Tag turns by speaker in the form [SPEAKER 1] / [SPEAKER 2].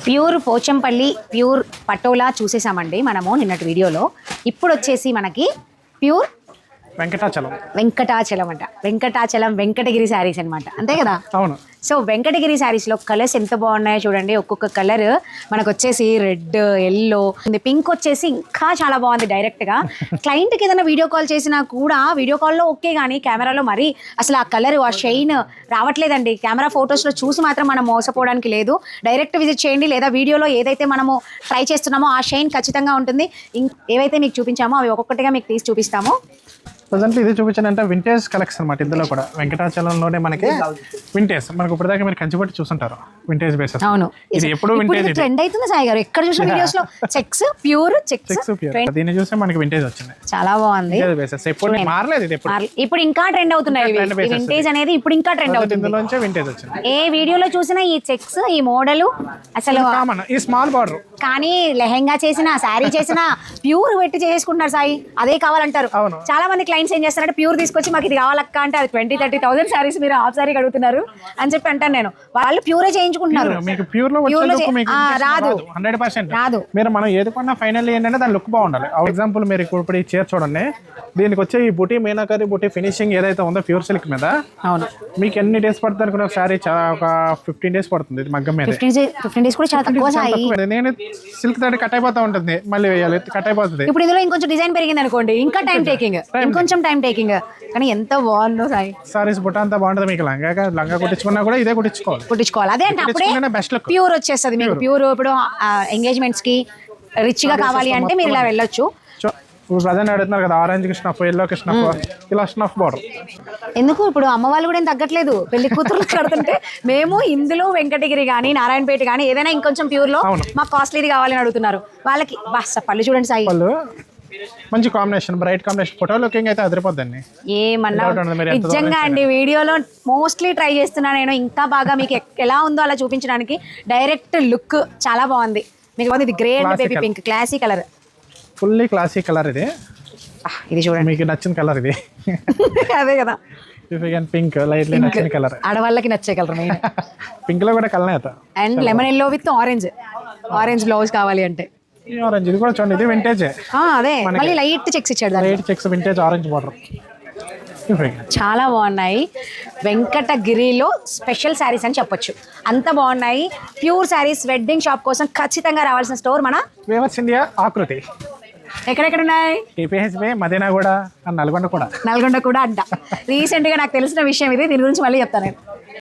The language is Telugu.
[SPEAKER 1] ప్యూర్ పోచంపల్లి ప్యూర్ పటోలా చూసేసామండి మనము నిన్నటి వీడియోలో. ఇప్పుడు వచ్చేసి మనకి ప్యూర్ వెంకటాచలం అంట. వెంకటగిరి శారీస్ అనమాట, అంతే కదా?
[SPEAKER 2] అవును.
[SPEAKER 1] సో వెంకటగిరి శారీస్లో కలర్స్ ఎంత బాగున్నాయో చూడండి. ఒక్కొక్క కలర్ మనకు వచ్చేసి రెడ్, ఎల్లో, పింక్ వచ్చేసి ఇంకా చాలా బాగుంది. డైరెక్ట్గా క్లయింట్కి ఏదైనా వీడియో కాల్ చేసినా కూడా వీడియో కాల్లో ఓకే, కానీ కెమెరాలో మరి అసలు ఆ కలర్, ఆ షైన్ రావట్లేదండి. కెమెరా ఫొటోస్లో చూసి మాత్రం మనం మోసపోవడానికి లేదు. డైరెక్ట్ విజిట్ చేయండి, లేదా వీడియోలో ఏదైతే మనము ట్రై చేస్తున్నామో ఆ షైన్ ఖచ్చితంగా ఉంటుంది. ఏవైతే మీకు చూపించామో అవి ఒక్కొక్కటిగా మీకు తీసి చూపిస్తాము.
[SPEAKER 2] ప్రజెంట్ ఇది చూపించానంటే వింటేజ్ కలెక్షన్ అనమాట. ఇందులో కూడా వెంకటాచలంలోనే మనకి వింటేజ్, మనకు ఇప్పటిదాకా మీరు కంచిపట్టి చూసుంటారు వింటేజ్ బేసెస్.
[SPEAKER 1] అవును,
[SPEAKER 2] ఇది ఎప్పుడు వింటేజ్
[SPEAKER 1] ట్రెండ్ అవుతుంది సాయి గారు. ఎక్కడ చూసిన వీడియోస్ లో చెక్స్ ప్యూర్.
[SPEAKER 2] దీన్ని చూస్తే మనకి వింటేజ్ వచ్చింది,
[SPEAKER 1] చాలా బాగుంది.
[SPEAKER 2] ఎప్పుడు మారలేదు ఇది.
[SPEAKER 1] ఇప్పుడు ఇంకా ట్రెండ్ అవుతున్నాయి వింటేజ్ అనేది. ఇప్పుడు ఇంకా ట్రెండ్ అవుతుంది.
[SPEAKER 2] ఇందులోంచే వింటేజ్ వచ్చింది.
[SPEAKER 1] ఏ వీడియోలో చూసినా ఈ చెక్స్, ఈ మోడల్ అసలు
[SPEAKER 2] ఈ స్మాల్ బార్డర్,
[SPEAKER 1] కానీ లెహెంగా చేసినా శారీ చేసినా ప్యూర్ పెట్టి చేసుకుంటున్నారు సాయి. అదే కావాలంటారు. చాలా మంది క్లయింట్స్ ఏం చేస్తారంటే ప్యూర్ తీసుకొచ్చి మాకు ఇది కావాలక్క అంటే అది 20,000-30,000 శారీస్ మీరు హాఫ్ శారీ అడుగుతున్నారు అని చెప్పి అంటాను నేను. వాళ్ళు ప్యూరే చేయించుకుంటున్నారు. రాదు
[SPEAKER 2] 100% రాదు. మీరు మనం ఏది కొన్నా ఫైనల్ ఏంటంటే దాని లుక్ బాగుండాలి. ఎగ్జాంపుల్ మీరు ఇప్పుడు ఈ చీర చూడండి, దీనికి వచ్చే ఈ బుటీ మీనాకరి బుటీ ఫినిషింగ్ ఏదైతే ఉందో ప్యూర్ సిల్క్ మీద, అవును, మీకు ఎన్ని డేస్ పడుతుంది అనుకున్న శారీ? ఒక 15 days పడుతుంది. ఇది మగ్గం మీద
[SPEAKER 1] 15 days కూడా చాలా తక్కువ సాయి.
[SPEAKER 2] నేను సిల్క్ తోటి కట్ అయిపోతా ఉంటుంది, మళ్ళీ వేయాలి, కట్ అయిపోతుంది.
[SPEAKER 1] ఇప్పుడు ఇందులో ఇంకొంచెం డిజైన్ పెరిగింది అనుకోండి, ఇంకా టైం టేకింగ్, ఇంకొంచెం టైం టేకింగ్, కానీ ఎంత బాగుందో సాయి.
[SPEAKER 2] సారీస్ బుట్ట అంతా బాగుంటుంది. మీకు లంగా కుట్టించుకున్నా కూడా ఇదే కుట్టించుకోవాలి.
[SPEAKER 1] అదే అంటే అప్పుడే ప్యూర్ వచ్చేస్తుంది మీకు. ప్యూర్ ఇప్పుడు ఎంగేజ్మెంట్స్ కి రిచ్ గా కావాలి అంటే మీరు ఇలా వెళ్ళొచ్చు.
[SPEAKER 2] ప్రజెంట్ అడుగుతున్నారు కదా, ఆరెంజ్ కి స్నఫ్, ఎల్లో కి స్నఫ్, ఇలా స్నఫ్ బార్డర్
[SPEAKER 1] ఎందుకు? ఇప్పుడు అమ్మ వాళ్ళు కూడా ఏం తగ్గట్లేదు, పెళ్లి కూతురు కడుతుంటే మేము ఇందులో వెంకటగిరి కానీ నారాయణపేట కానీ ఏదైనా ఇంకొంచెం ప్యూర్ లో మాకు కాస్ట్లీది కావాలని అడుగుతున్నారు. వాళ్ళకి పళ్ళు చూడండి సాయి,
[SPEAKER 2] మంచి combination, bright combination. Photo looking అయితే అదిరిపోద్దండి.
[SPEAKER 1] ఏమన్నా నిజంగా అండి, వీడియోలో మోస్ట్లీ ట్రై చేస్తున్నా నేను ఇంకా బాగా మీకు ఎలా ఉందో అలా చూపించడానికి. డైరెక్ట్ లుక్ చాలా బాగుంది. మీకు ఇది grey and baby pink, classy colour,
[SPEAKER 2] fully classy colour.
[SPEAKER 1] ఇది చూడండి,
[SPEAKER 2] మీకు నచ్చిన కలర్ ఇది.
[SPEAKER 1] అదే కదా,
[SPEAKER 2] పింక్ లైట్లీ నచ్చిన కలర్,
[SPEAKER 1] ఆడవాళ్ళకి నచ్చే కలర్.
[SPEAKER 2] పింక్ లో కూడా colour
[SPEAKER 1] and lemon yellow with orange blouse కావాలి అంటే
[SPEAKER 2] ఆరెంజ్. ఇది కూడా చూడండి, ఇది వింటేజ్.
[SPEAKER 1] అదే మళ్ళీ లైట్ చెక్స్ ఇచ్చాడు,
[SPEAKER 2] light checks, vintage orange border.
[SPEAKER 1] చాలా బాగున్నాయి. వెంకటగిరిలో స్పెషల్ శారీస్ అని చెప్పొచ్చు, అంత బాగున్నాయి. ప్యూర్ శారీస్ వెడ్డింగ్ షాప్ కోసం ఖచ్చితంగా రావాల్సిన స్టోర్ మన
[SPEAKER 2] వేవర్స్ ఇండియా ఆకృతి.
[SPEAKER 1] ఎక్కడెక్కడ ఉన్నాయి?
[SPEAKER 2] టీపీహెచ్బీ, మదీనాగూడ, నల్గొండ కూడా
[SPEAKER 1] అంట. రీసెంట్ గా నాకు తెలిసిన విషయం ఇది, దీని గురించి మళ్ళీ చెప్తాను నేను.